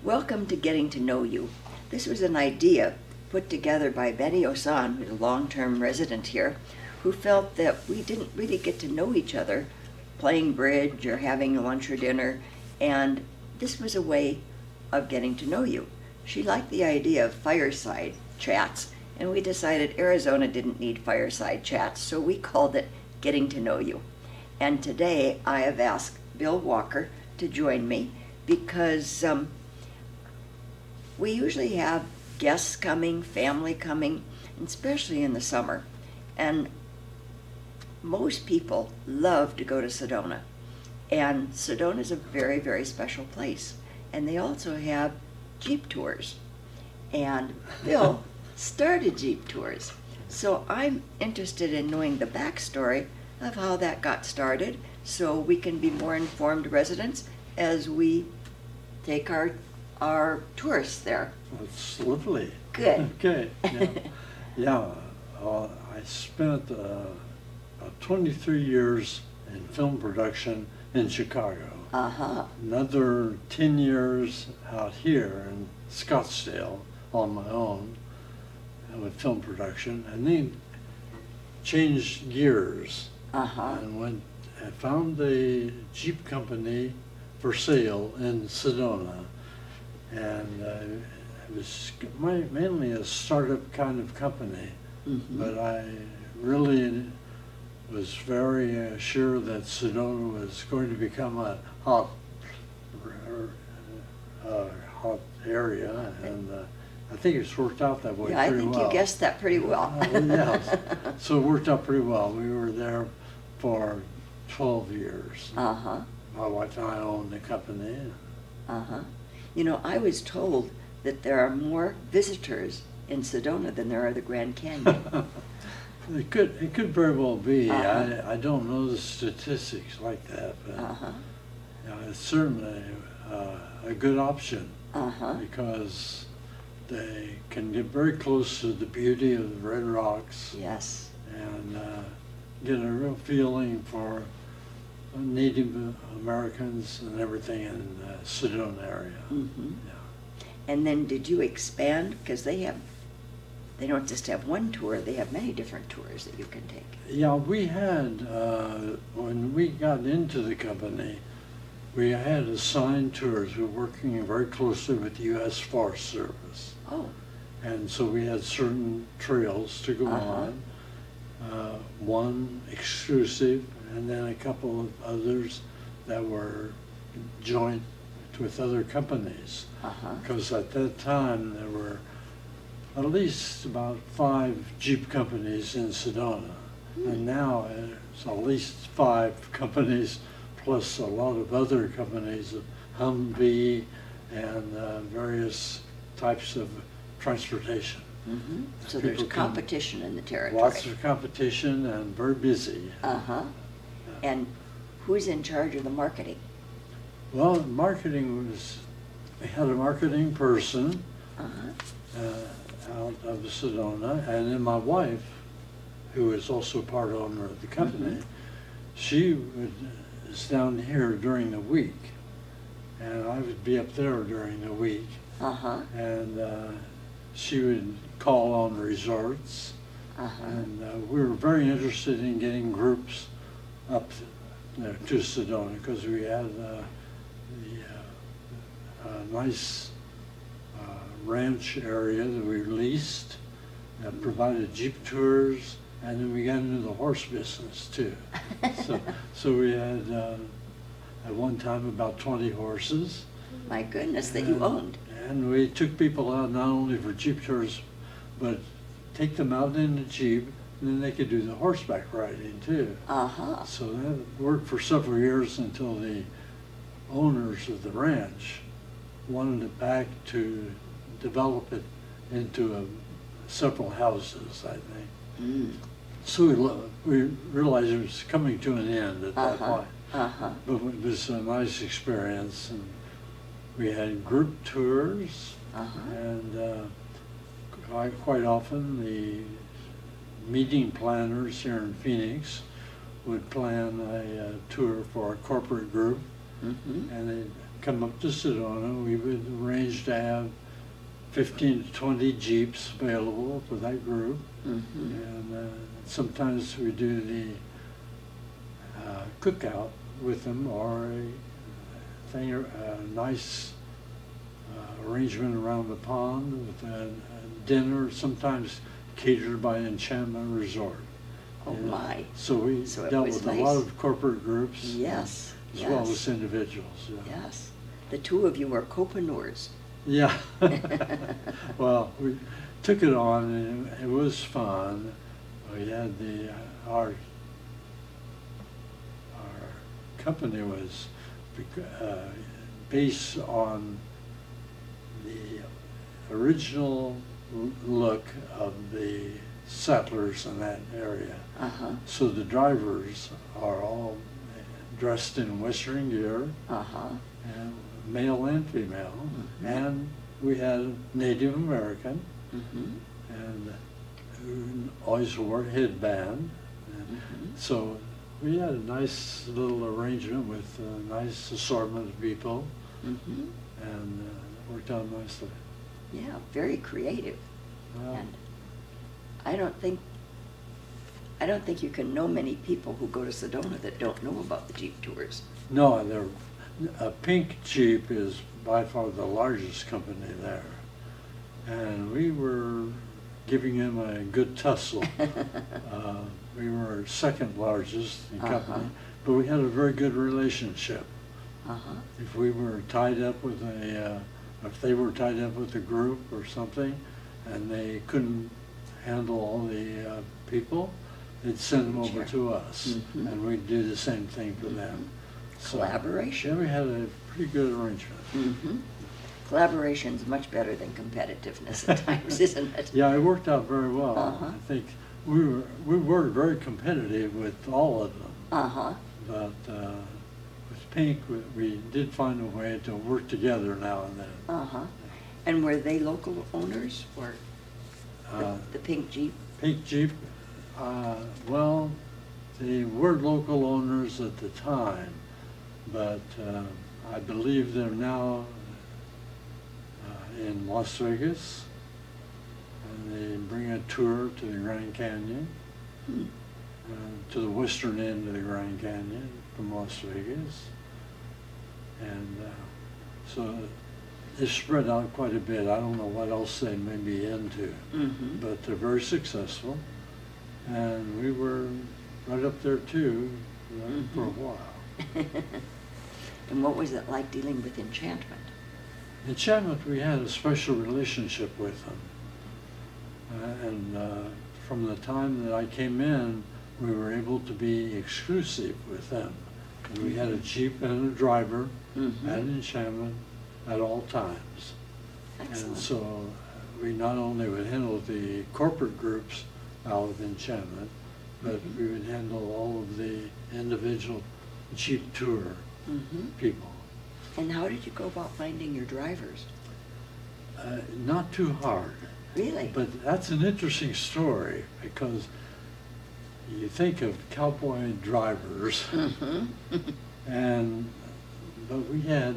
Welcome to Getting to Know You. This was an idea put together by Betty Osan, who's a long-term resident here, who felt that we didn't really get to know each other playing bridge or having lunch or dinner, and this was a way of getting to know you. She liked the idea of fireside chats, and we decided Arizona didn't need fireside chats, so we called it Getting to Know You. And today I have asked Bill Walker to join me because we usually have guests coming, family coming, especially in the summer. And most people love to go to Sedona. And Sedona is a very, very special place. And they also have Jeep tours. And Bill started Jeep tours. So I'm interested in knowing the backstory of how that got started so we can be more informed residents as we take our tourists there. It's lovely. Good. Okay. Yeah. I spent 23 years in film production in Chicago. Uh-huh. Another 10 years out here in Scottsdale on my own with film production, and then changed gears Uh-huh. and I found a Jeep company for sale in Sedona. And it was mainly a startup kind of company, Mm-hmm. but I really was very sure that Sedona was going to become a hot area, and I think it's worked out that way Yeah, I pretty think well. you guessed that pretty well. Yes. So it worked out pretty well. We were there for 12 years. Uh-huh. My wife and I owned the company. Uh-huh. You know, I was told that there are more visitors in Sedona than there are the Grand Canyon. It could very well be. Uh-huh. I don't know the statistics like that, but Uh-huh. it's certainly a good option Uh-huh. because they can get very close to the beauty of the Red Rocks Yes. and get a real feeling for Native Americans and everything in the Sedona area. Mm-hmm. Yeah. And then did you expand? Because they don't just have one tour, they have many different tours that you can take. Yeah, we had, when we got into the company, we had assigned tours. We were working very closely with the U.S. Forest Service. Oh. And so we had certain trails to go Uh-huh. on, one exclusive, and then a couple of others that were joint with other companies. Uh-huh. Because at that time, there were at least about 5 Jeep companies in Sedona. And now it's at least 5 companies plus a lot of other companies, Humvee and various types of transportation. Mm-hmm. So there's People can- competition in the territory. Lots of competition and very busy. Uh-huh. And who's in charge of the marketing? Well, marketing was, we had a marketing person Uh-huh. out of Sedona, and then my wife, who is also part owner of the company, she is down here during the week, and I would be up there during the week, Uh-huh. and she would call on resorts, Uh-huh. and we were very interested in getting groups up there to Sedona because we had the nice ranch area that we leased that provided Jeep tours, and then we got into the horse business too. So we had at one time about 20 horses. My goodness, that you owned. And we took people out not only for Jeep tours, but take them out in the Jeep, and then they could do the horseback riding too. Uh-huh. So that worked for several years until the owners of the ranch wanted it back to develop it into several houses, I think. Mm. So we realized it was coming to an end at that Uh-huh. point. Uh-huh. But it was a nice experience, and we had group tours, Uh-huh. and quite often the meeting planners here in Phoenix would plan a tour for a corporate group, Mm-hmm. and they'd come up to Sedona, we would arrange to have 15 to 20 Jeeps available for that group. Mm-hmm. And sometimes we do the cookout with them, or a nice arrangement around the pond with a dinner, sometimes catered by Enchantment Resort. Oh, You know, my. So we So it dealt was with a lot nice. of corporate groups. Yes, As well yes. as individuals. Yeah. Yes. The two of you were copreneurs. Yeah. Well, we took it on, and it was fun. We had our company was based on the original look of the settlers in that area. Uh-huh. So the drivers are all dressed in Western gear, Uh-huh. and male and female, Mhm. and we had Native American, Mm-hmm. and who always wore a headband. And Mhm. so we had a nice little arrangement with a nice assortment of people, Mm-hmm. and it worked out nicely. Yeah, very creative. Well, And I don't think you can know many people who go to Sedona that don't know about the Jeep tours. no, Pink Jeep is by far the largest company there, and we were giving him a good tussle. We were second largest in company, Uh-huh. but we had a very good relationship. Uh-huh. If we were tied up with if they were tied up with a group or something, and they couldn't handle all the people, they'd send them over Sure. to us, Mhm. and we'd do the same thing for them. So, Collaboration. Yeah, we had a pretty good arrangement. Mm-hmm. Collaboration's much better than competitiveness at times, isn't it? Yeah, it worked out very well. Uh-huh. I think we were very competitive with all of them, Uh-huh. but with Pink, we did find a way to work together now and then. Uh-huh. And were they local owners or Uh, the Pink Jeep? Pink Jeep, well, they were local owners at the time, but I believe they're now in Las Vegas, and they bring a tour to the Grand Canyon, Hmm. to the western end of the Grand Canyon from Las Vegas. And so it's spread out quite a bit. I don't know what else they may be into, Mm-hmm. but they're very successful. And we were right up there too for a Mhm. while. And what was it like dealing with Enchantment? Enchantment, we had a special relationship with them. And from the time that I came in, we were able to be exclusive with them. And we had a Jeep and a driver Mhm. at Enchantment at all times. Excellent. And so we not only would handle the corporate groups out of Enchantment, but Mhm. we would handle all of the individual Jeep tour Mm-hmm. people. And how did you go about finding your drivers? Not too hard, Really? but that's an interesting story because you think of cowboy drivers, Mm-hmm. but we had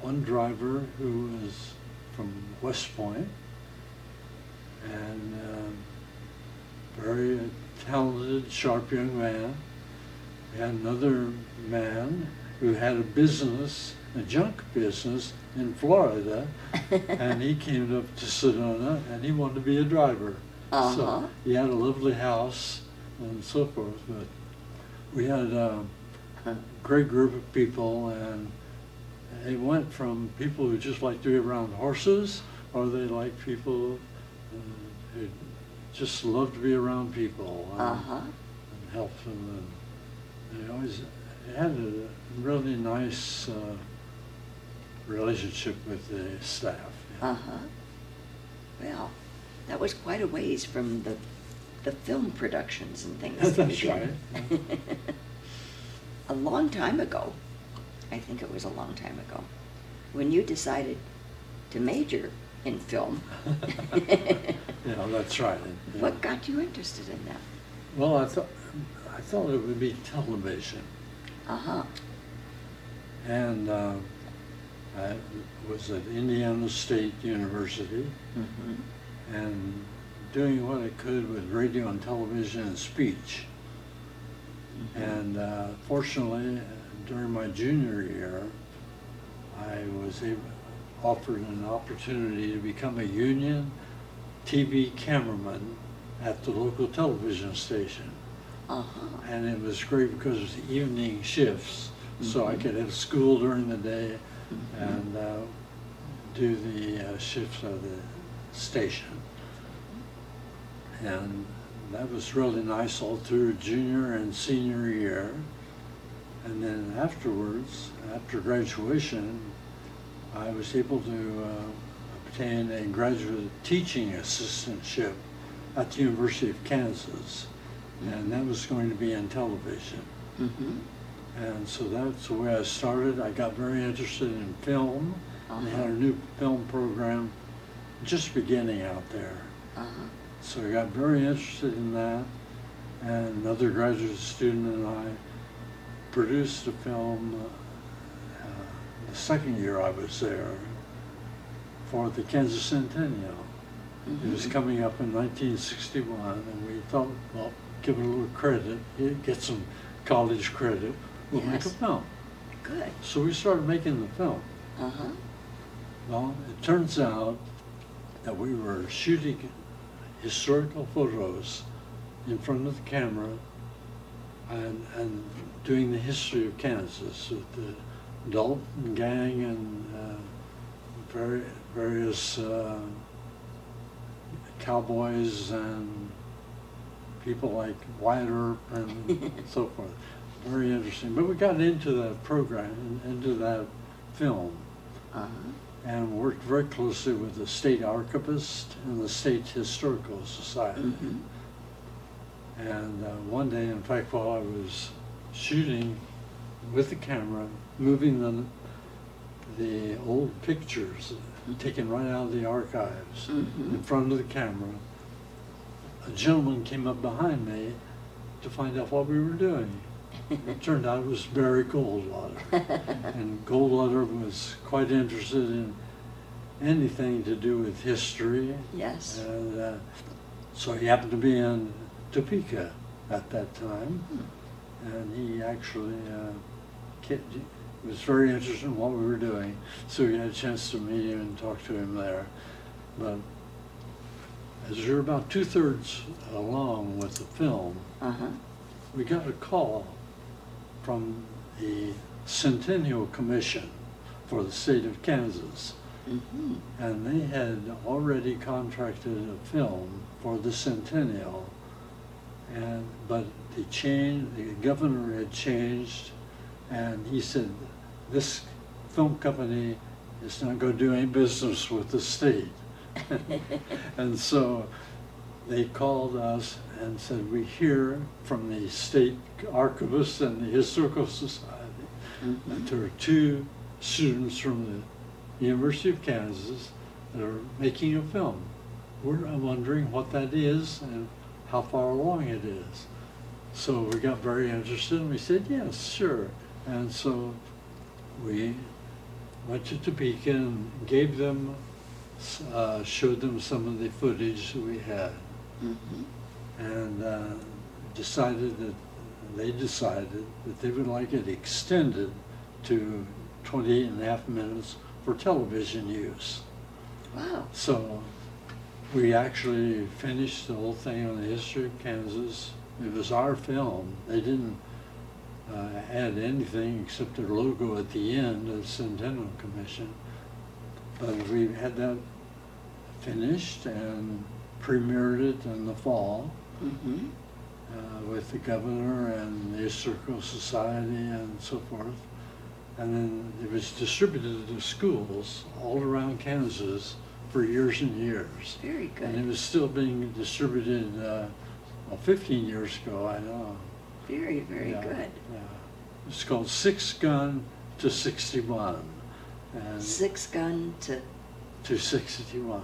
one driver who was from West Point, and very talented, sharp young man. We had another man who had a business, a junk business in Florida, and he came up to Sedona and he wanted to be a driver. Uh-huh. So he had a lovely house and so forth, but we had a great group of people, and it went from people who just like to be around horses, or they like people who just love to be around people Uh-huh. and help them. And they always had a really nice relationship with the staff. Yeah. Uh-huh. Well, that was quite a ways from the film productions and things. that That's you right. did. A long time ago, I think it was a long time ago, when you decided to major in film. Yeah, that's right. Yeah. What got you interested in that? Well, I thought it would be television, Uh-huh. And I was at Indiana State University Mm-hmm. and doing what I could with radio and television and speech. And fortunately, during my junior year, I was offered an opportunity to become a union TV cameraman at the local television station. Uh-huh. And it was great because it was evening shifts, so I could have school during the day and do the shifts of the station. And that was really nice all through junior and senior year. And then afterwards, after graduation, I was able to obtain a graduate teaching assistantship at the University of Kansas. And that was going to be in television. Mm-hmm. And so that's the way I started. I got very interested in film. They had a new film program just beginning out there. Uh-huh. So I got very interested in that. And another graduate student and I produced a film the second year I was there for the Kansas Centennial. It was coming up in 1961, and we thought, well, give it a little credit, get some college credit, we'll make a Yes. film. Good. So we started making the film. Uh-huh. Well, it turns out that we were shooting historical photos in front of the camera and doing the history of Kansas with the Dalton Gang and various cowboys and people like Wyatt Earp and so forth. Very interesting. But we got into that program, into that film, Uh-huh. and worked very closely with the state archivist and the State Historical Society. Mm-hmm. And one day, in fact, while I was shooting with the camera, moving the old pictures taken right out of the archives in front of the camera, a gentleman came up behind me to find out what we were doing. It turned out it was Barry Goldwater. And Goldwater was quite interested in anything to do with history. Yes. And so he happened to be in Topeka at that time. And he actually was very interested in what we were doing. So we had a chance to meet him and talk to him there. But as we were about 2/3 along with the film, Uh-huh. we got a call from the Centennial Commission for the state of Kansas. Mm-hmm. And they had already contracted a film for the Centennial. But the governor had changed, and he said, this film company is not going to do any business with the state. And so they called us and said, we hear from the state archivist and the historical society that there are 2 students from the University of Kansas that are making a film. I'm wondering what that is and how far along it is. So we got very interested and we said, yes, sure. And so we went to Topeka and gave them, showed them some of the footage that we had. Mm-hmm. And they decided that they would like it extended to 28.5 minutes for television use. Wow. So we actually finished the whole thing on the history of Kansas. It was our film. They didn't add anything except their logo at the end of the Centennial Commission. But we had that finished and premiered it in the fall Mm-hmm. with the governor and the Historical Society and so forth. And then it was distributed to schools all around Kansas for years and years. Very good. And it was still being distributed 15 years ago, I know. Very, very Yeah, good. Yeah. It's called 6 Gun to 61. And 6 gun to 61.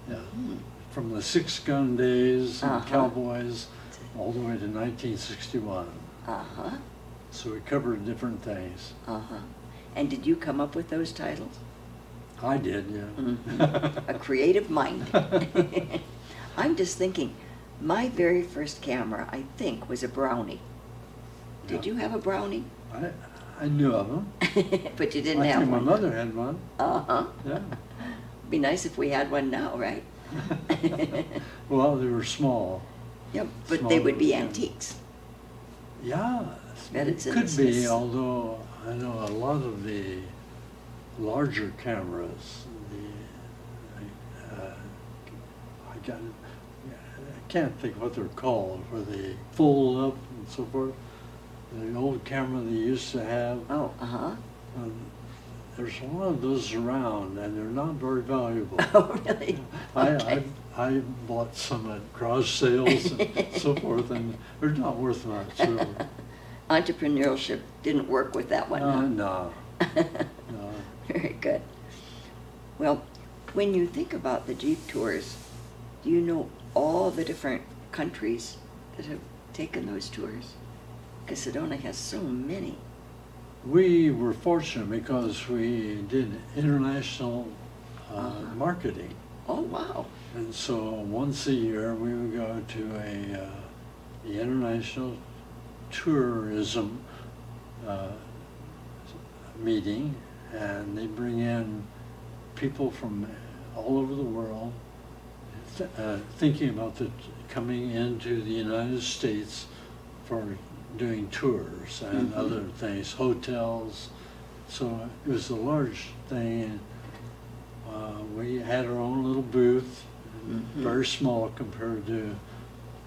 Yeah. Mhm. From the 6 gun days and Uh-huh. cowboys all the way to 1961. Uh-huh. So we covered different things. Uh-huh. And did you come up with those titles? I did, yeah. A creative mind. I'm just thinking, my very first camera, I think, was a Brownie. Did Yeah. you have a Brownie? I knew of them. But you didn't I have think my one. mother had one. Uh-huh. Yeah. Be nice if we had one now, right? Well, they were small. Yep, but they would be Smaller, yeah. antiques. Yeah, Bet it it's in could the be, Smiths. although I know a lot of the larger cameras, I can't think what they're called, where they fold up and so forth. The old camera they used to have, Oh, uh-huh. there's a lot of those around, and they're not very valuable. Oh, really? Okay. I bought some at garage sales and so forth, and they're not worth much, really. Entrepreneurship didn't work with that one, huh? No, no. Very good. Well, when you think about the Jeep tours, do you know all the different countries that have taken those tours? Because Sedona has so many. We were fortunate because we did international marketing. Oh, wow. And so once a year, we would go to the International Tourism meeting, and they bring in people from all over the world thinking about coming into the United States for doing tours and Mhm. other things, hotels. So it was a large thing. We had our own little booth, Mhm. very small compared to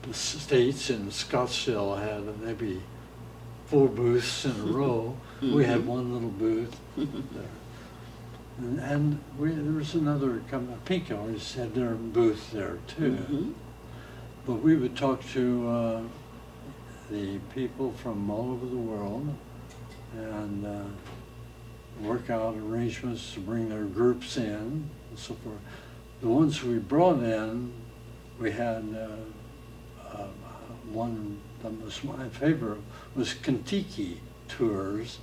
the States. In Scottsdale had maybe 4 booths in a row. We had Mhm. one little booth there. And there was another company, Pink always had their booth there too. Mhm. But we would talk to the people from all over the world and work out arrangements to bring their groups in and so forth. The ones we brought in, we had one that was my favorite was Kentucky tours,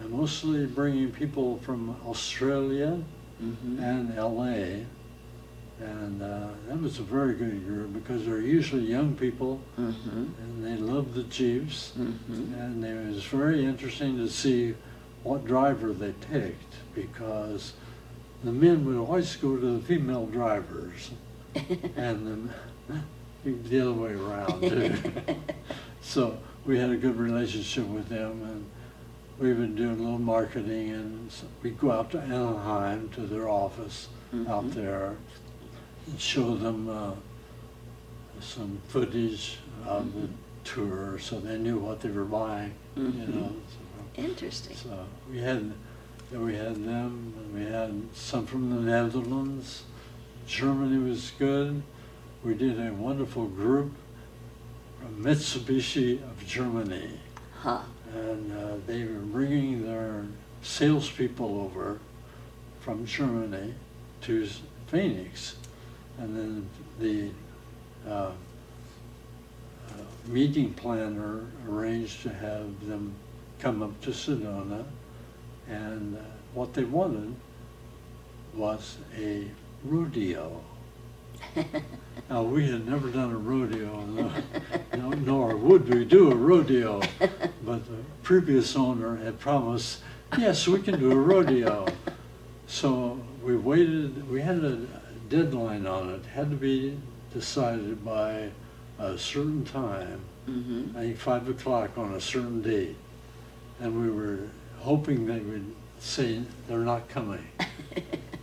and mostly bringing people from Australia Mhm. and LA. And that was a very good group because they're usually young people Mhm. and they love the Jeeps. Mhm. And it was very interesting to see what driver they picked, because the men would always go to the female drivers and the other way around too. So we had a good relationship with them, and we would do a little marketing, and we'd go out to Anaheim to their office out Mhm. there and show them some footage of the tour so they knew what they were buying, you Mhm. know. Interesting. So we had them, and we had some from the Netherlands. Germany was good. We did a wonderful group from Mitsubishi of Germany, Huh. and they were bringing their salespeople over from Germany to Phoenix, and then the meeting planner arranged to have them come up to Sedona, and what they wanted was a rodeo. Now, we had never done a rodeo, nor would we do a rodeo, but the previous owner had promised, yes, we can do a rodeo. So we waited, we had a deadline on it, had to be decided by a certain time, Mhm. I think 5 o'clock on a certain date. And we were hoping they would say they're not coming.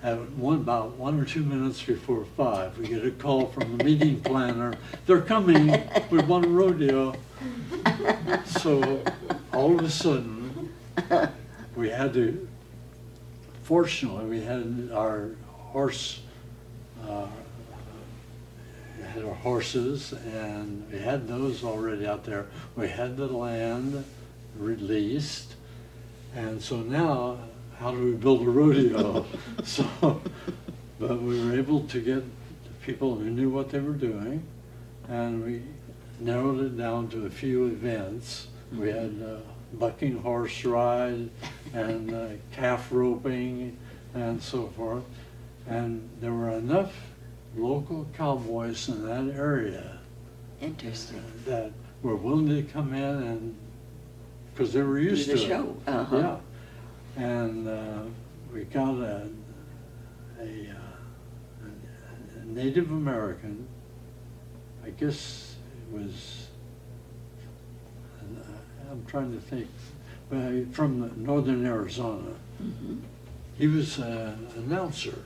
At about 1 or 2 minutes before 5, we get a call from the meeting planner, they're coming, we want a rodeo. So all of a sudden, we had to, fortunately, we had our horse, had our horses, and we had those already out there. We had the land released, and so now, how do we build a rodeo? So, but we were able to get people who knew what they were doing, and we narrowed it down to a few events, We had bucking horse ride and calf roping and so forth. And there were enough local cowboys in that area Interesting. that were willing to come in and, because they were Do used the to it. show. Uh-huh. Yeah. And we got a Native American, I guess it was, I'm trying to think, from northern Arizona. Mhm. He was an announcer,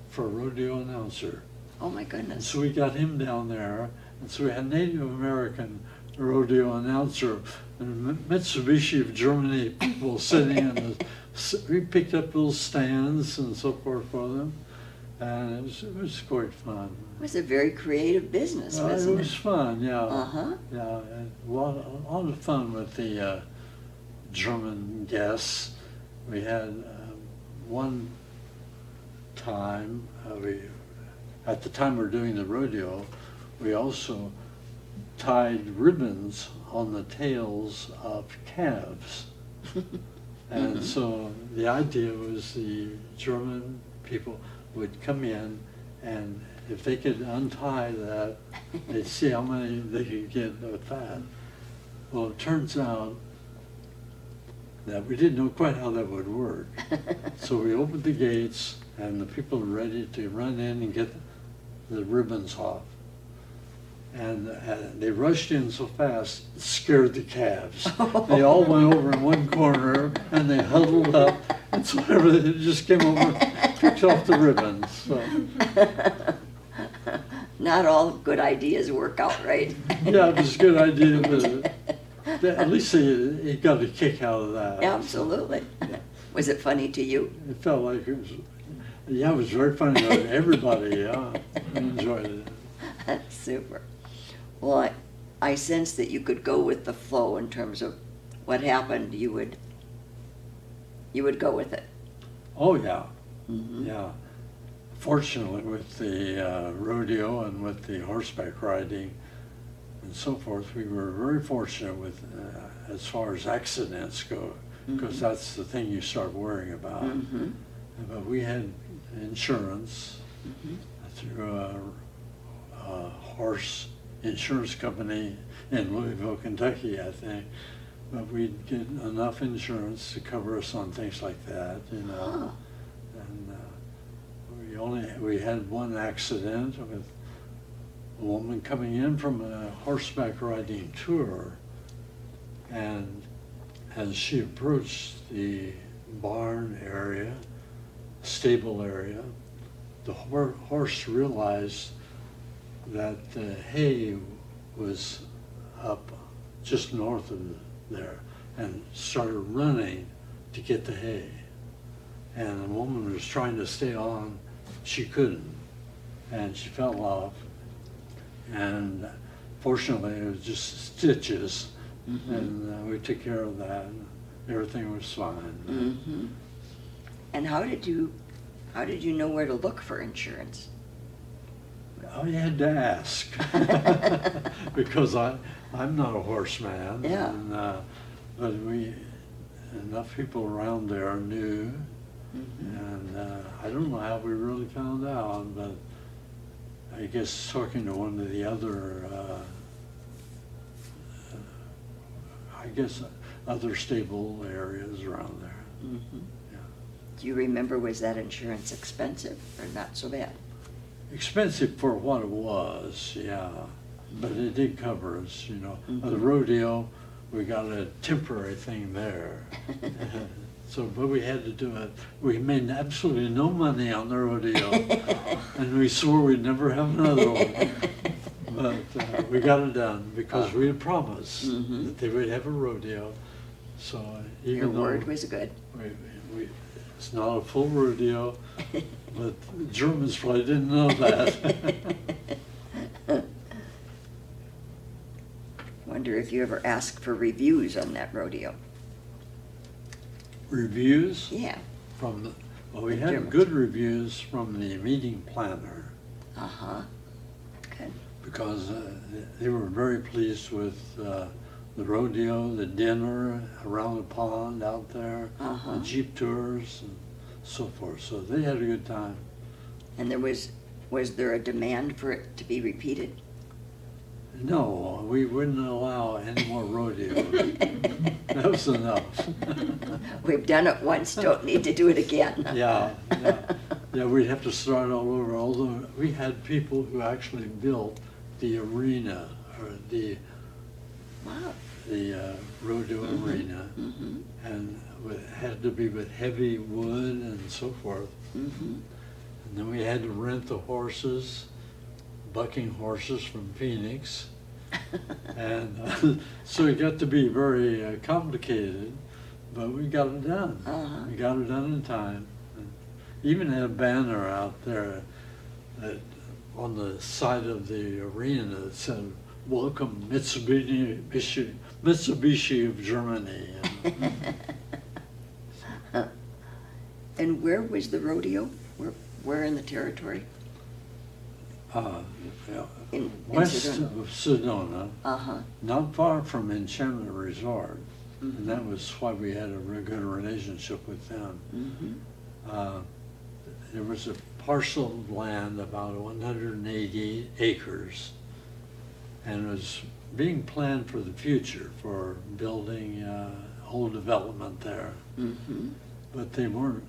for a rodeo announcer. Oh, my And goodness. so we got him down there, and so we had Native American rodeo announcer and Mitsubishi of Germany people sitting in the, we picked up little stands and so forth for them, and it was quite fun. It was a very creative business, It wasn't was it? fun, yeah. Uh-huh. Yeah, and a lot of fun with the German guests. We had one time, at the time we were doing the rodeo, we also tied ribbons on the tails of calves. And so the idea was the German people would come in, and if they could untie that, they'd see how many they could get with that. Well, it turns out that we didn't know quite how that would work. So we opened the gates, and the people were ready to run in and get the ribbons off. And they rushed in so fast, it scared the calves. They all went over in one corner, and they huddled up, and so everybody just came over and picked off the ribbons. So, Not all good ideas work out, right? yeah, it was a good idea, but at least he got a kick out of that. Absolutely. Was it funny to you? It felt like it was, yeah, it was very funny. Everybody, yeah, enjoyed it. That's super. Well, I sense that you could go with the flow in terms of what happened. You would go with it. Oh, yeah, Mhm. yeah. Fortunately, with the rodeo and with the horseback riding and so forth, we were very fortunate with as far as accidents go, because Mhm. that's the thing you start worrying about. Mhm. But we had insurance Mhm. through a horse insurance company in Louisville, Kentucky, I think. But we'd get enough insurance to cover us on things like that, you know. Huh. And we had one accident with a woman coming in from a horseback riding tour, and as she approached the barn area, stable area, the horse realized that the hay was up just north of there, and started running to get the hay. And the woman was trying to stay on, she couldn't, and she fell off. And fortunately, it was just stitches, Mhm. and we took care of that, and everything was fine. Mhm. And how did you know where to look for insurance? Oh, you had to ask, because I'm not a horseman. Yeah. And, but enough people around there knew, Mhm. and I don't know how we really found out, but I guess talking to one of the other, other stable areas around there. Mhm. Yeah. Do you remember, was that insurance expensive or not so bad? Expensive for what it was, yeah, but it did cover us, you know. Mhm. The rodeo, we got a temporary thing there. So, but we had to do it. We made absolutely no money on the rodeo, and we swore we'd never have another one. But we got it done because we had promised Mhm. that they would have a rodeo. So Your even though word was good. it's not a full rodeo, but the Germans probably didn't know that. Wonder if you ever asked for reviews on that rodeo? Reviews Yeah. from, well, we The had Germans. good reviews from the meeting planner, Uh-huh. Good. because they were very pleased with the rodeo, the dinner around the pond out there, Uh-huh. the Jeep tours and so forth. So they had a good time. And was there a demand for it to be repeated? No, we wouldn't allow any more rodeo. That was enough. We've done it once, don't need to do it again. Yeah, yeah, we'd have to start all over, although we had people who actually built the arena, or the Wow. rodeo arena, Mm-hmm. and had to be with heavy wood and so forth. Mm-hmm. And then we had to rent the horses, bucking horses from Phoenix. And so it got to be very complicated, but we got it done. Uh-huh. We got it done in time. And even had a banner out there that on the side of the arena that said, "Welcome Mitsubishi of Germany." And where was the rodeo? Where in the territory? Yeah, In west Sedona. of Sedona, Uh-huh. not far from Enchantment Resort. Mhm. And that was why we had a real good relationship with them. Mm-hmm. There was a parcel of land, about 180 acres, and it was being planned for the future, for building whole development there. Mm-hmm. But they were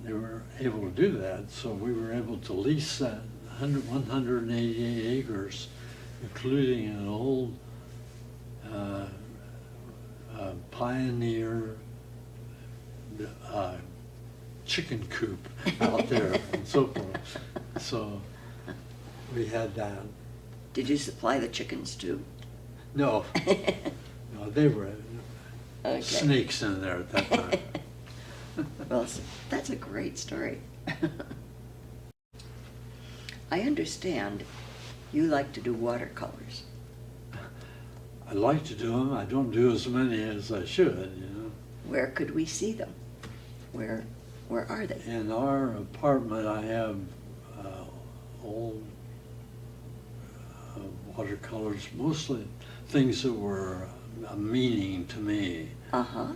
able to do that, so we were able to lease that 188 acres, including an old Pioneer chicken coop out there and so forth. So we had that. Did you supply the chickens too? No, no, they were Okay. snakes in there at that time. Well, that's a great story. I understand you like to do watercolors. I like to do them. I don't do as many as I should, you know. Where could we see them? Where are they? In our apartment, I have old watercolors, mostly things that were a meaning to me. Uh-huh.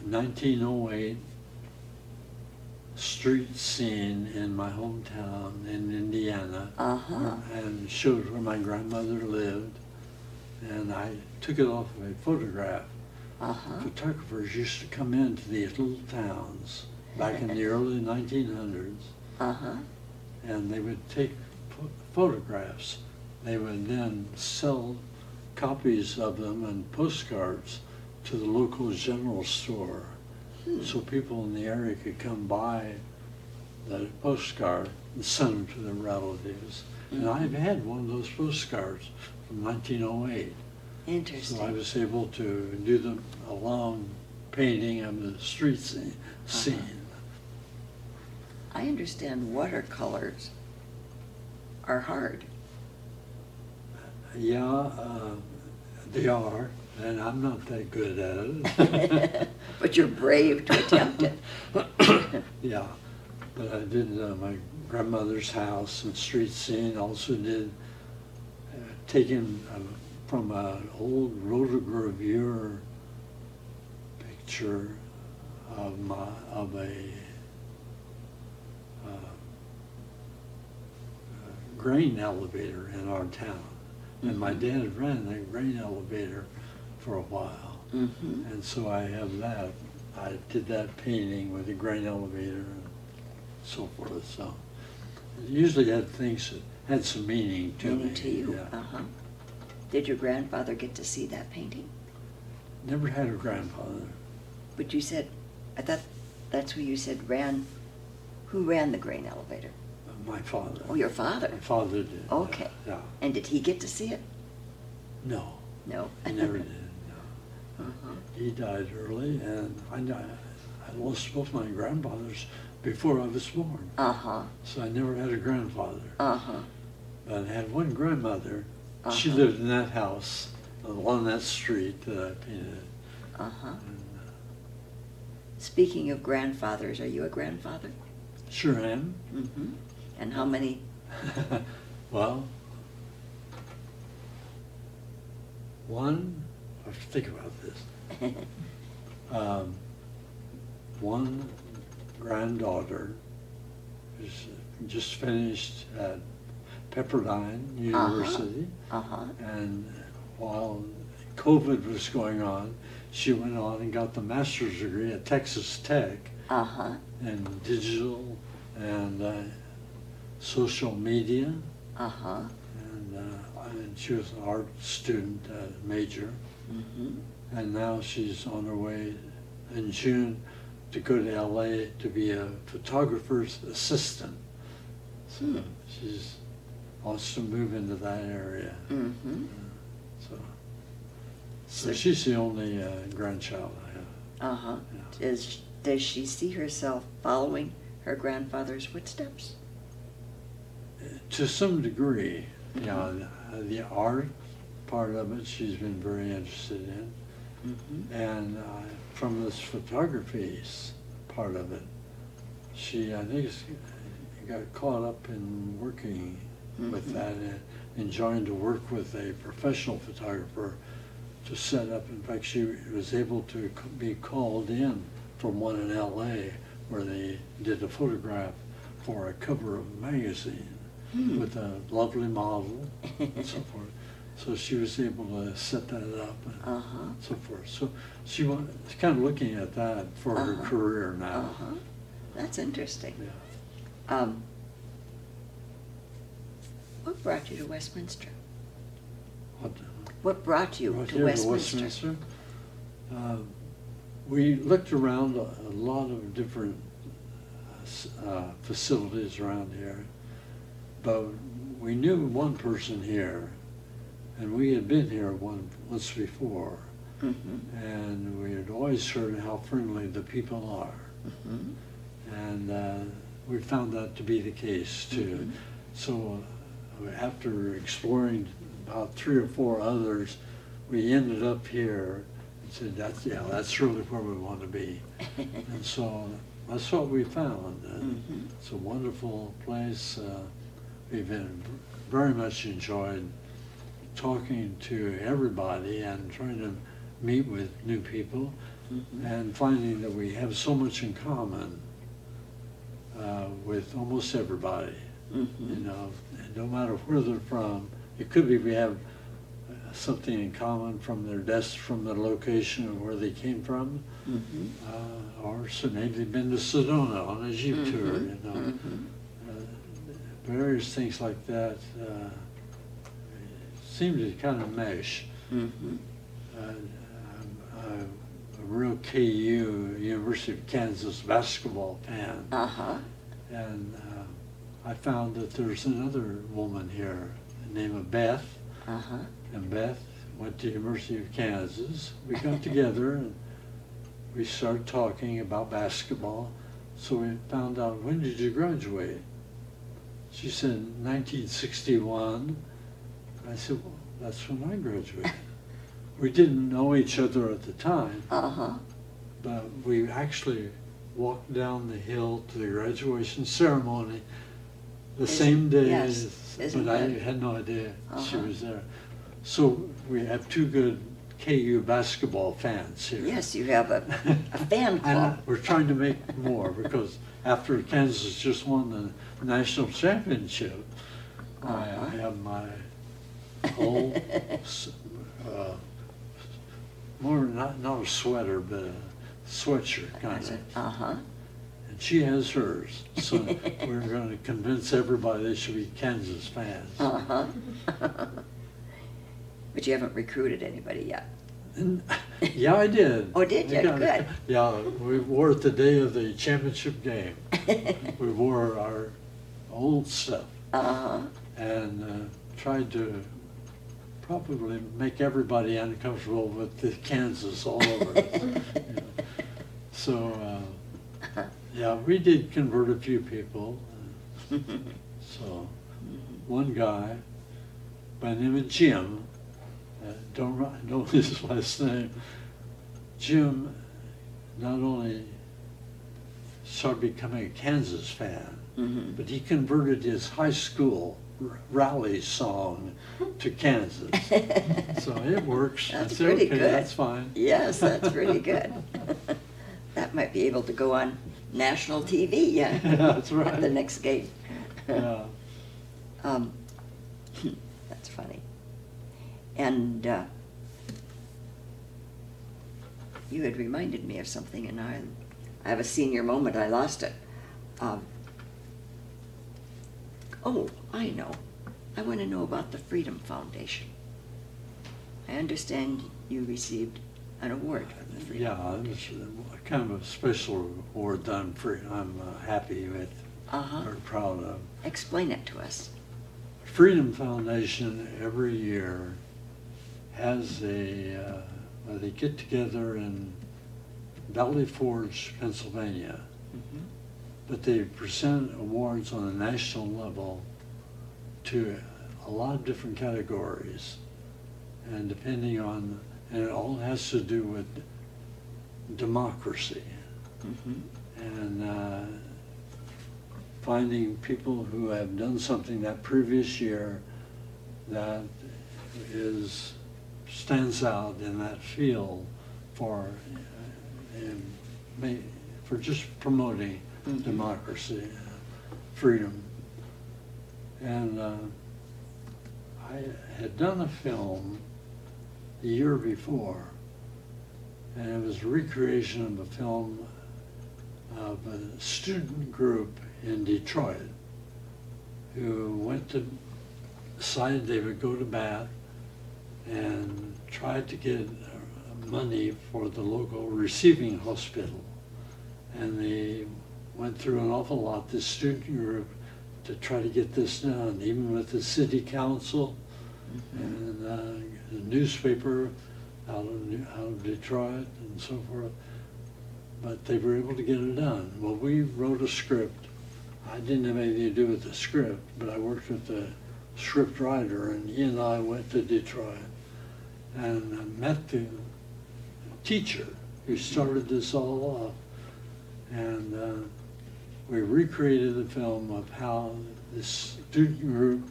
1908 street scene in my hometown in Indiana, Uh-huh. and showed where my grandmother lived, and I took it off of a photograph. Uh-huh. Photographers used to come into these little towns back in the early 1900s, Uh-huh. and they would take photographs. They would then sell copies of them and postcards to the local general store, so people in the area could come buy the postcard and send them to their relatives. And I've had one of those postcards from 1908. Interesting. So I was able to do a long painting of the street scene. I understand watercolors are hard. Yeah, they are, and I'm not that good at it. But you're brave to attempt it. Yeah, but I did my grandmother's house and street scene. Also did taken from an old rotogravure picture of a grain elevator in our town. And my dad ran that grain elevator for a while. Mm-hmm. And so I have that. I did that painting with the grain elevator and so forth. So it usually had things that had some meaning to me. Meaning to you. Yeah. Uh-huh. Did your grandfather get to see that painting? Never had a grandfather. But you said, I thought that's who you said ran, who ran the grain elevator? My father. Oh, your father. My father did. Okay. Yeah. And did he get to see it? No, No. he never did. No. Uh-huh. He died early, and I lost both my grandfathers before I was born. Uh-huh. So I never had a grandfather. Uh-huh. But I had one grandmother. She Uh-huh. lived in that house along that street that I painted. Uh-huh. And, Speaking of grandfathers, are you a grandfather? sure am. Mm-hmm. And how many? Well, one have to think about this. One granddaughter is just finished at Pepperdine University, and while COVID was going on, she went on and got the master's degree at Texas Tech in digital and social media, and she was an art student major, and now she's on her way in June to go to LA to be a photographer's assistant. So she's wants to move into that area. So she's the only grandchild I have. Yeah. Does she see herself following her grandfather's footsteps? To some degree, the art part of it she's been very interested in, and from this photography part of it, she, I think, got caught up in working with that and enjoying to work with a professional photographer to set up. In fact, she was able to be called in from one in LA where they did a photograph for a cover of a magazine with a lovely model and so forth. So she was able to set that up and so forth. So she was kind of looking at that for her career now. That's interesting. Yeah. What brought you to Westminster? What What brought you brought to you Westminster? We looked around a lot of different facilities around here, but we knew one person here, and we had been here once before, and we had always heard how friendly the people are, and we found that to be the case too. So after exploring about 3 or 4 others, we ended up here and said, that's really where we want to be. And so that's what we found. And it's a wonderful place. We've been very much enjoyed talking to everybody and trying to meet with new people and finding that we have so much in common with almost everybody. You know, no matter where they're from. It could be we have something in common from their location of where they came from, or so maybe they've been to Sedona on a Jeep tour, you know. Various things like that seem to kind of mesh. I'm a real KU, University of Kansas basketball fan, and I found that there's another woman here named Beth, and Beth went to University of Kansas. We got together and we started talking about basketball. So we found out, when did you graduate? She said 1961. I said, well, that's when I graduated. We didn't know each other at the time, but we actually walked down the hill to the graduation ceremony the same day, but I had no idea she was there. So we have 2 good KU basketball fans here. Yes, you have a fan club. And we're trying to make more, because after Kansas just won the national championship, I have my whole, more not a sweater, but a sweatshirt kind of. And she has hers. So we're going to convince everybody they should be Kansas fans. But you haven't recruited anybody yet. And, yeah, I did. Oh, did you? Good. Yeah, we wore it the day of the championship game. We wore our old stuff and tried to probably make everybody uncomfortable with the Kansas all over. So, yeah, we did convert a few people. So, one guy by the name of Jim, don't know his last name. Jim not only started becoming a Kansas fan, but he converted his high school rally song to Kansas. So it works. That's I say, pretty okay, good. that's fine. Yes, that's really good. That might be able to go on national TV, yeah. Yeah, that's right. At the next game. Yeah. Um, That's funny. And you had reminded me of something, and I have a senior moment, I lost it. Oh, I know. I want to know about the Freedom Foundation. I understand you received an award from the Freedom Yeah, Foundation. it's kind of a special award that I'm happy with, Uh-huh. or proud of. Explain it to us. Freedom Foundation every year has they get together in Valley Forge, Pennsylvania, Mhm. but they present awards on a national level to a lot of different categories, and and it all has to do with democracy Mhm. and finding people who have done something that previous year that stands out in that field for just promoting Mhm. democracy, freedom. And I had done a film the year before, and it was a recreation of a film of a student group in Detroit who decided they would go to bat and tried to get money for the local receiving hospital. And they went through an awful lot, this student group, to try to get this done, even with the city council and the newspaper out of Detroit and so forth. But they were able to get it done. Well, we wrote a script. I didn't have anything to do with the script, but I worked with the script writer, and he and I went to Detroit and I met the teacher who started this all off. And we recreated the film of how this student group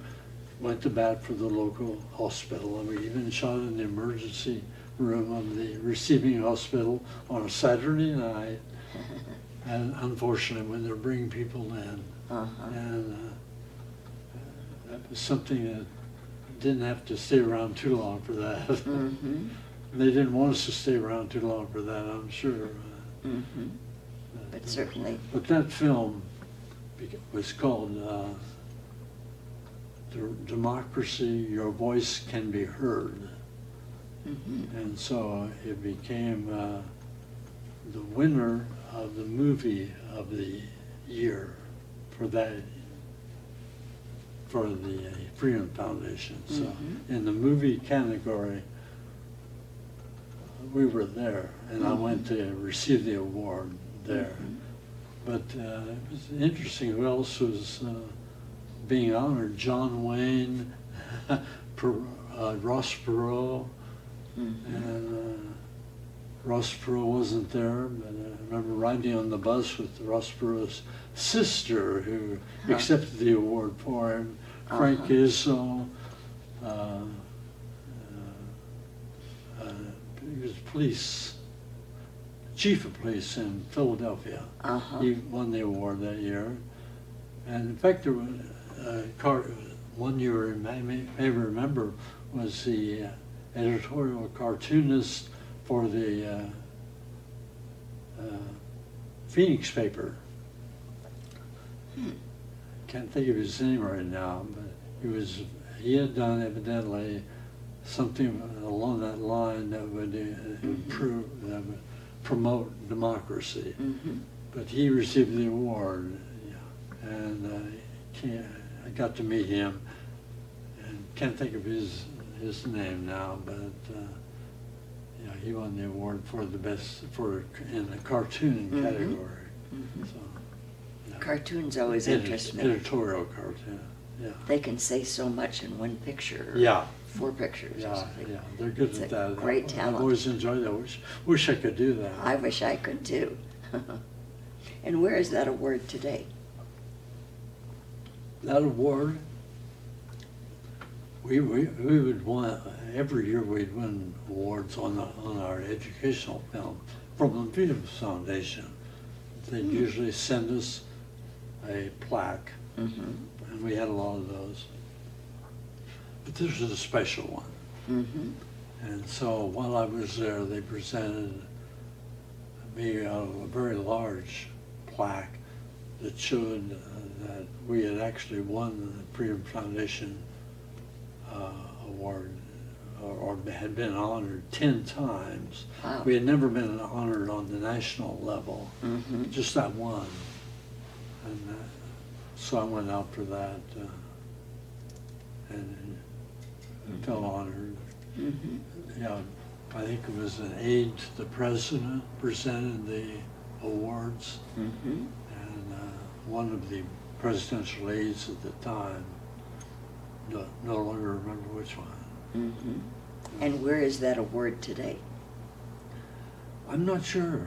went to bat for the local hospital, and we even shot in the emergency room of the receiving hospital on a Saturday night, and unfortunately when they're bringing people in. Uh-huh. And that was something that didn't have to stay around too long for that. Mhm. They didn't want us to stay around too long for that, I'm sure. Mhm. But certainly. But that film was called Democracy, Your Voice Can Be Heard. Mhm. And so it became the winner of the movie of the year for the Freedom Foundation. So Mhm. in the movie category, we were there, and I went to receive the award there. Mhm. But it was interesting who else was being honored. John Wayne, Ross Perot, Mhm. and Ross Perot wasn't there, but I remember riding on the bus with Ross Perot's sister, who Huh. accepted the award for him, Frank Uh-huh. Izzo. He was chief of police in Philadelphia. Uh-huh. He won the award that year. And in fact, there was one you may remember was the editorial cartoonist for the Phoenix paper. Can't think of his name right now, but he had done evidently something along that line that would improve, that would promote democracy. Mhm. But he received the award, and I got to meet him, and can't think of his name now, but he won the award for the best in the cartoon Mhm. category. Mhm. So, yeah. Cartoons always interest me. Editorial cartoon, yeah. They can say so much in one picture. Or Yeah. 4 pictures or Yeah, something. yeah, they're good It's at a that. great I've talent. always enjoyed that. Wish I could do that. I wish I could too. And where is that award today? That award We would win, every year we'd win awards on our educational film from the Freedom Foundation. They'd usually send us a plaque, Mm-hmm. and we had a lot of those. But this was a special one. Mm-hmm. And so while I was there, they presented me a very large plaque that showed that we had actually won the Freedom Foundation award, or had been honored 10 times. Wow. We had never been honored on the national level, Mm-hmm. just that one. And so I went out for that and felt honored. Mm-hmm. Yeah, I think it was an aide to the president presented the awards, Mm-hmm. and one of the presidential aides at the time, no longer remember which one. Mm-hmm. And where is that award today? I'm not sure.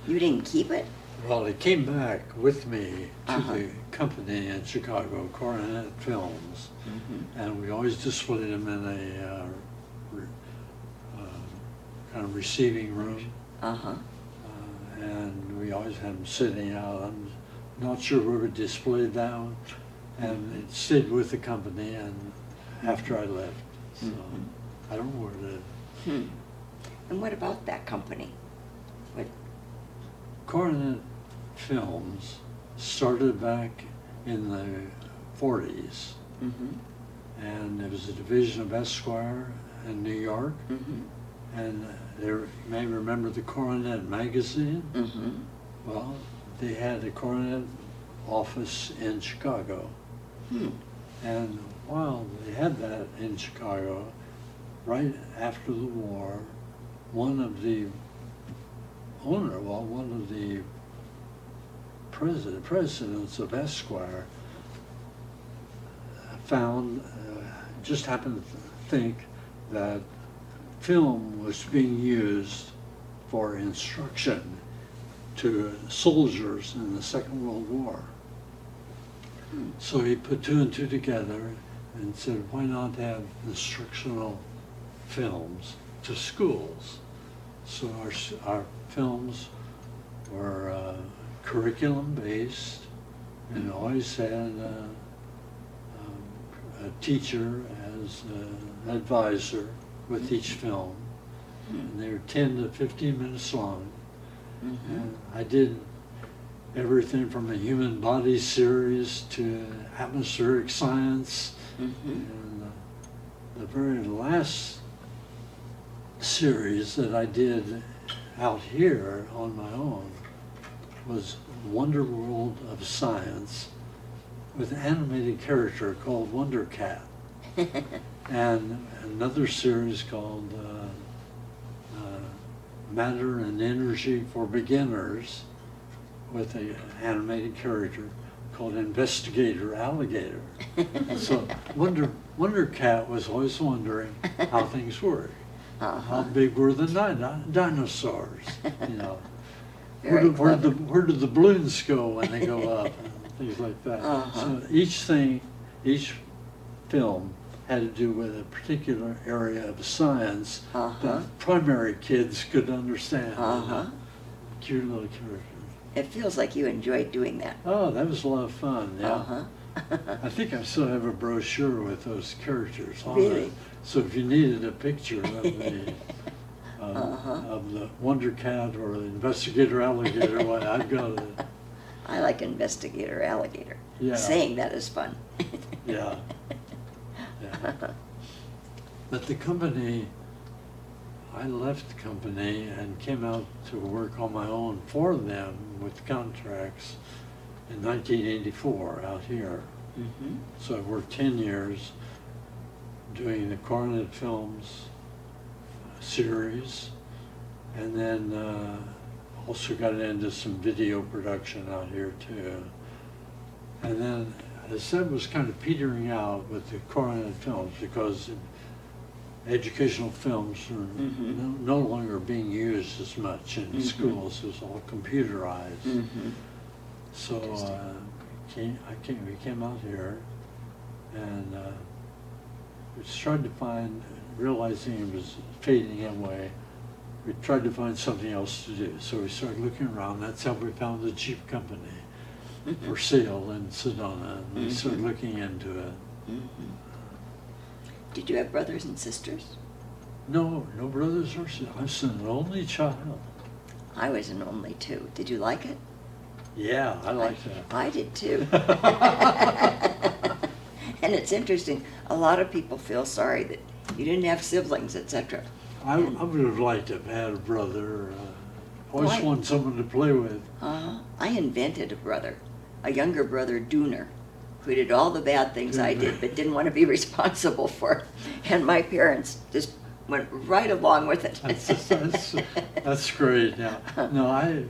You didn't keep it? Well, it came back with me to Uh-huh. the company in Chicago, Coronet Films, Mm-hmm. and we always displayed them in a kind of receiving room. Uh-huh. And we always had them sitting out. I'm not sure where we displayed that one. And it stayed with the company and after I left. So Mhm. I don't know where it is. Hmm. And what about that company? What? Coronet Films started back in the 40s, Mm-hmm. and it was a division of Esquire in New York. Mm-hmm. And you may remember the Coronet magazine. Mm-hmm. Well, they had a Coronet office in Chicago. Hmm. And while they had that in Chicago, right after the war, one of the presidents of Esquire just happened to think that film was being used for instruction to soldiers in the Second World War. Hmm. So he put two and two together and said, why not have instructional films to schools? So our films were curriculum-based and always had a teacher as an advisor with each film. And they were 10 to 15 minutes long. Mm-hmm. And I did everything from a human body series to atmospheric science. Mm-hmm. And the very last series that I did out here on my own was Wonder World of Science with an animated character called Wonder Cat. And another series called Matter and Energy for Beginners with an animated character called Investigator Alligator. So Wonder Cat was always wondering how things work. How Uh-huh. big were the dinosaurs? You know, Very where clever. do the balloons go when they go up? And things like that. Uh-huh. So each film had to do with a particular area of science Uh-huh. that primary kids could understand. Uh-huh. Cute little characters. It feels like you enjoyed doing that. Oh, that was a lot of fun, yeah. Uh-huh. I think I still have a brochure with those characters on Really? it. So if you needed a picture of the Uh-huh. of the Wonder Cat or the Investigator Alligator, well, I've got it. I like Investigator Alligator. Yeah. Saying that is fun. Yeah. Yeah. But the company, I left the company and came out to work on my own for them with contracts in 1984 out here. Mm-hmm. So I worked 10 years doing the Coronet Films series, and then also got into some video production out here too. And then as that was kind of petering out with the Coronet Films, because educational films are Mhm. no longer being used as much in Mhm. schools. It was all computerized. Mm-hmm. So Interesting. we came out here, And we tried to find, realizing it was fading away, we tried to find something else to do. So we started looking around. That's how we found the Jeep company for sale in Sedona. And we started looking into it. Mhm. Did you have brothers and sisters? No brothers or sisters. I was an only child. I was an only too. Did you like it? Yeah, I liked that. I did too. And it's interesting, a lot of people feel sorry that you didn't have siblings, etc. I would have liked to have had a brother. Always Why? wanted someone to play with. I invented a brother, a younger brother, Dooner, who did all the bad things I did but didn't want to be responsible for. And my parents just went right along with it. That's great. Now, no, I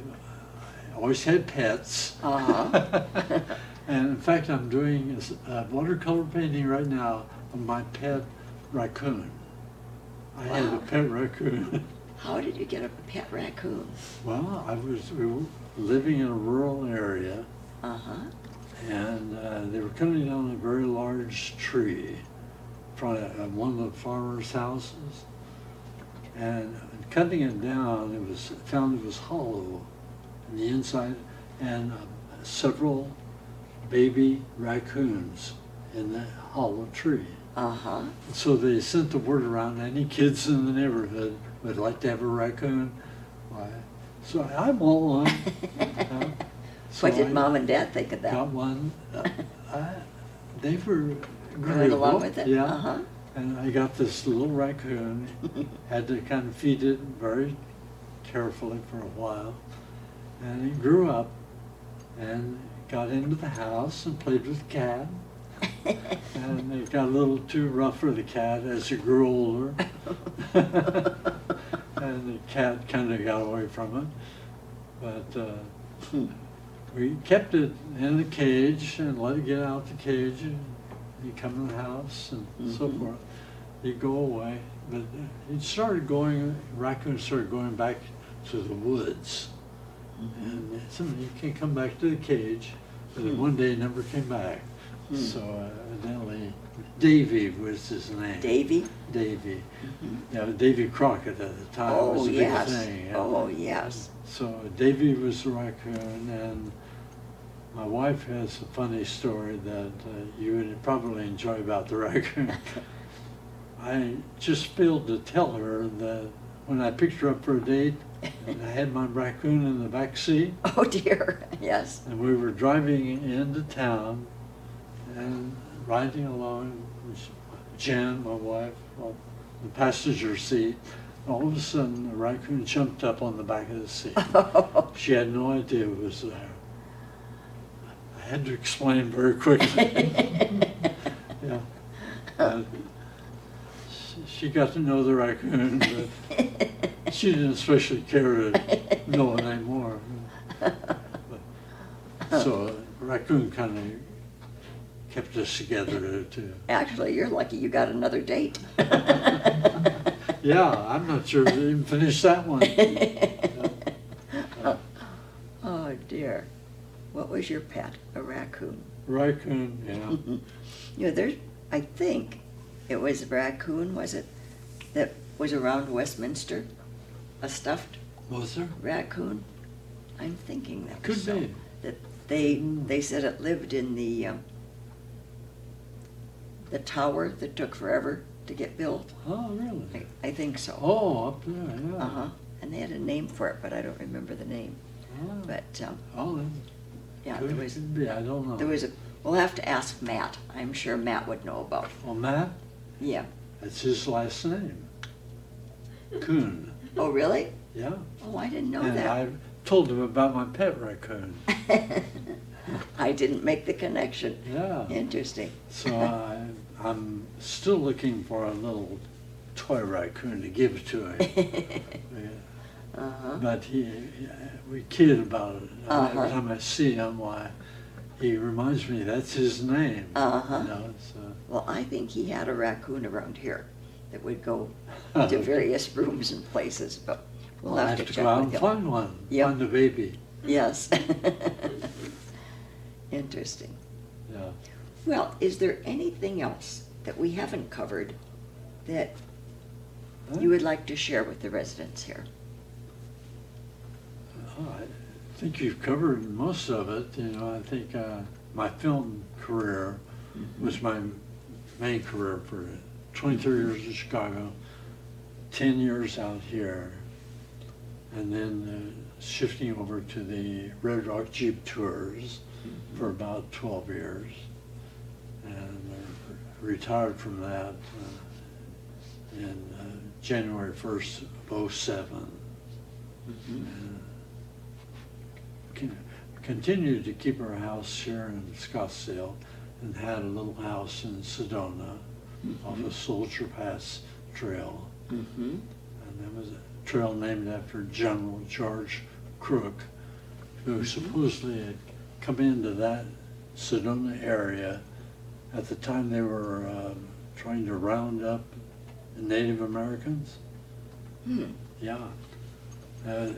always had pets. Uh-huh. And in fact, I'm doing a watercolor painting right now of my pet raccoon. I had a Wow. pet raccoon. How did you get a pet raccoon? Well, we were living in a rural area, Uh-huh. and they were cutting down a very large tree in front of one of the farmers' houses. And cutting it down, found it was hollow on the inside, and several baby raccoons in the hollow tree. Uh-huh. So they sent the word around, any kids in the neighborhood would like to have a raccoon. Why? So I want one. So What did I Mom and Dad think of that? got one. They were Going along agreeable, with it? Yeah. Uh-huh. And I got this little raccoon, had to kind of feed it very carefully for a while. And it grew up and got into the house and played with the cat. And it got a little too rough for the cat as it grew older. And the cat kind of got away from it. But we kept it in the cage and let it get out the cage. And he'd come in the house and so Mhm. forth. He'd go away. But raccoons started going back to the woods. And you can't come back to the cage. But then one day he never came back. So evidently, Davy was his name. Davy? Davy. Yeah, Davy Crockett at the time was Oh, a big yes. thing. Yeah. Oh, yes. So Davy was the raccoon, and my wife has a funny story that you would probably enjoy about the raccoon. I just failed to tell her that when I picked her up for a date, and I had my raccoon in the back seat, Oh, dear. Yes. and we were driving into town and riding along, Jan, my wife, on the passenger seat. All of a sudden, the raccoon jumped up on the back of the seat. She had no idea it was there. I had to explain very quickly. Yeah. She got to know the raccoon, but she didn't especially care to know it anymore. So raccoon kind of kept us together too. Actually, you're lucky you got another date. Yeah, I'm not sure they even finished that one. Oh, dear. What was your pet? A raccoon? Raccoon, yeah. You know, there's, I think it was a raccoon, was it, that was around Westminster? A stuffed Was there? raccoon? I'm thinking that Could was so. be. That they said it lived in the tower that took forever to get built. Oh, really? I think so. Oh, up there, yeah. Uh-huh. And they had a name for it, but I don't remember the name. Oh, But, then yeah, could there was, be, I don't know. we'll have to ask Matt. I'm sure Matt would know about it. Well, Matt, Yeah. that's his last name. Coon, Oh, really? yeah. Oh, I didn't know And that. I told him about my pet raccoon. I didn't make the connection. Yeah. Interesting. So I'm still looking for a little toy raccoon to give to him. Uh-huh. But we kid about it. Uh-huh. Every time I see him, he reminds me that's his name. Uh-huh. You know, so. Well, I think he had a raccoon around here that would go to various rooms and places, but we'll I'll have to go check out with and him. find one. Yep. Find a baby. Yes. Interesting. Yeah. Well, is there anything else that we haven't covered that you would like to share with the residents here? I think you've covered most of it. You know, I think my film career was my main career for 23 years in Chicago, 10 years out here, and then shifting over to the Red Rock Jeep Tours for about 12 years, and retired from that in January 1st of 07. And continued to keep our house here in Scottsdale, and had a little house in Sedona off of Soldier Pass Trail. And that was a trail named after General George Crook, who supposedly had come into that Sedona area at the time they were trying to round up Native Americans. Yeah. In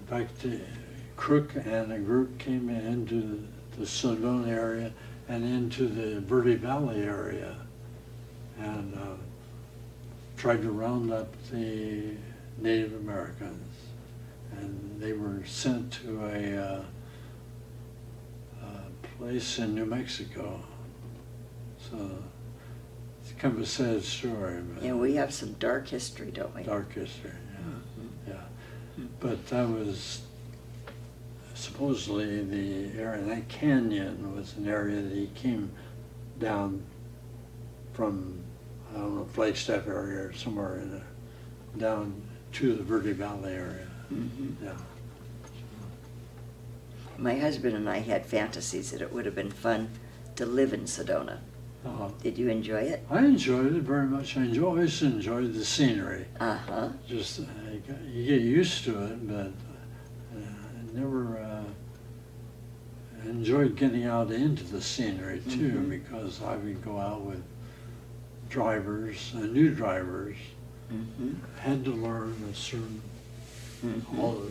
fact, Crook and a group came into the Sedona area and into the Verde Valley area, and tried to round up the Native Americans. And they were sent to a place in New Mexico. So it's kind of a sad story. But Yeah, we have some dark history, don't we? dark history, yeah. But that was supposedly the area, that canyon was an area that he came down from, I don't know, Flagstaff area or somewhere down to the Verde Valley area. Yeah. My husband and I had fantasies that it would have been fun to live in Sedona. Did you enjoy it? I enjoyed it very much. I always enjoyed the scenery. Uh-huh. Just, you get used to it, but I never enjoyed getting out into the scenery too, because I would go out with drivers, new drivers, had to learn a certain, all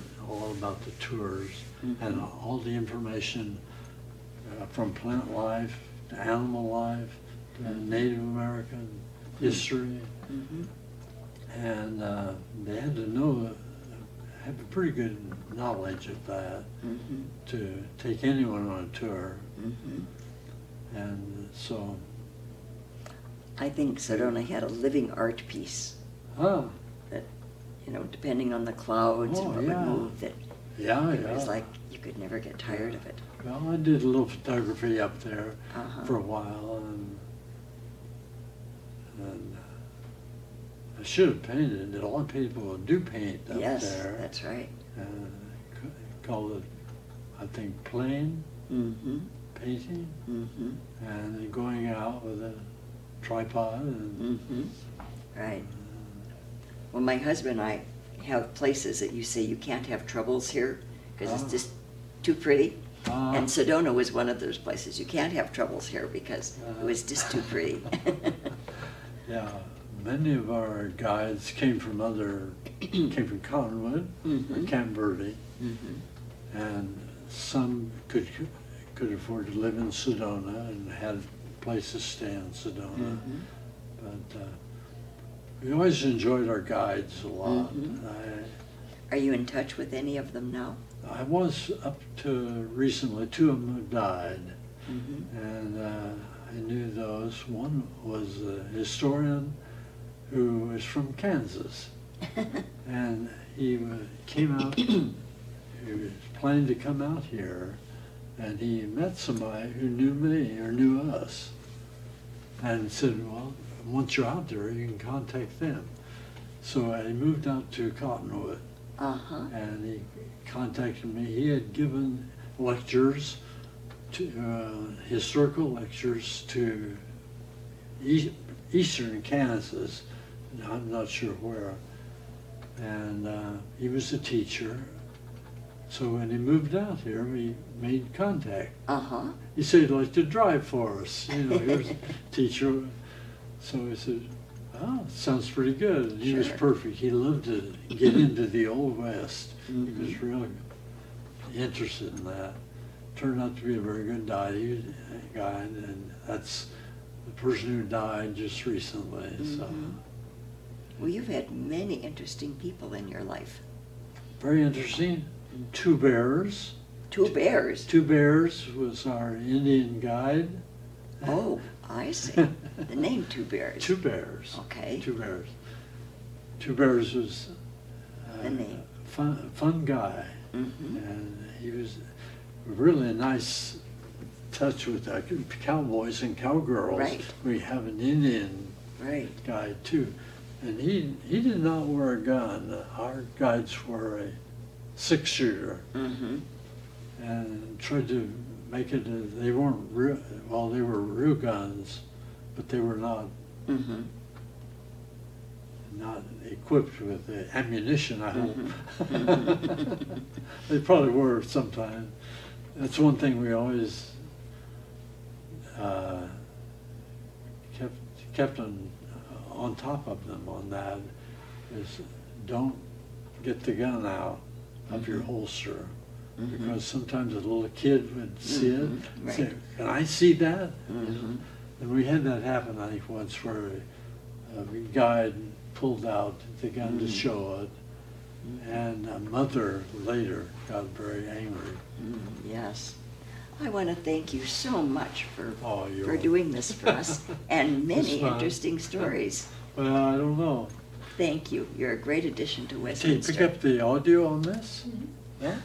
about the tours and all the information from plant life to animal life to Native American history, and they had to know, have a pretty good knowledge of that to take anyone on a tour. And so, I think Sedona had a living art piece that, you know, depending on the clouds and what would move, that it was like you could never get tired of it. Well, I did a little photography up there for a while, and I should have painted it. A lot of people do paint up Yes, there. that's right. Call it, I think, plain painting, and then going out with a tripod. And, Right. Well, my husband and I have places that you say you can't have troubles here because it's just too pretty. And Sedona was one of those places. You can't have troubles here because it was just too pretty. Yeah, many of our guides came from Cottonwood or Camp Verde, and some could afford to live in Sedona and had places to stay in Sedona. But we always enjoyed our guides a lot. Are you in touch with any of them now? I was up to recently. 2 of them have died, and I knew those. One was a historian who was from Kansas, and he came out, he was planning to come out here, and he met somebody who knew me or knew us, and said, well, once you're out there, you can contact them. So I moved out to Cottonwood, and he contacted me. He had given lectures, historical lectures to eastern Kansas, I'm not sure where, and he was a teacher. So when he moved out here, we made contact. He said he'd like to drive for us. You know, he was a teacher. So he said, oh, sounds pretty good. And he was perfect. He loved to get into the Old West. He was really interested in that. turned out to be a very good guide, and that's the person who died just recently. So Mhm. Well, you've had many interesting people in your life. very interesting. Two Bears. Two bears. Two Bears was our Indian guide. Oh, I see. The name Two Bears. Two Bears. Okay. Two Bears. Two Bears was The name. fun guy, Mm-hmm. and he was really a nice touch with the cowboys and cowgirls. Right. We have an Indian Right. guide too, and he did not wear a gun. Our guides wore a 6-shooter Mm-hmm. and tried to make it. They weren't real. Well, they were real guns, but they were not Mm-hmm. equipped with the ammunition, I hope. Mhm. They probably were sometime. That's one thing we always kept on top of them on that, is don't get the gun out of your Mhm. holster, Mhm. because sometimes a little kid would see it, Mhm. say, Right. "Can I see that?" Mhm. And we had that happen, I think, once, where a guide pulled out the gun to Mhm. show it, and a mother later got very angry. Yes. I want to thank you so much for Oh, you're for welcome. doing this for us and many It's fun. interesting stories. Well, I don't know. Thank you. You're a great addition to Can you Westminster. pick up the audio on this? Yeah?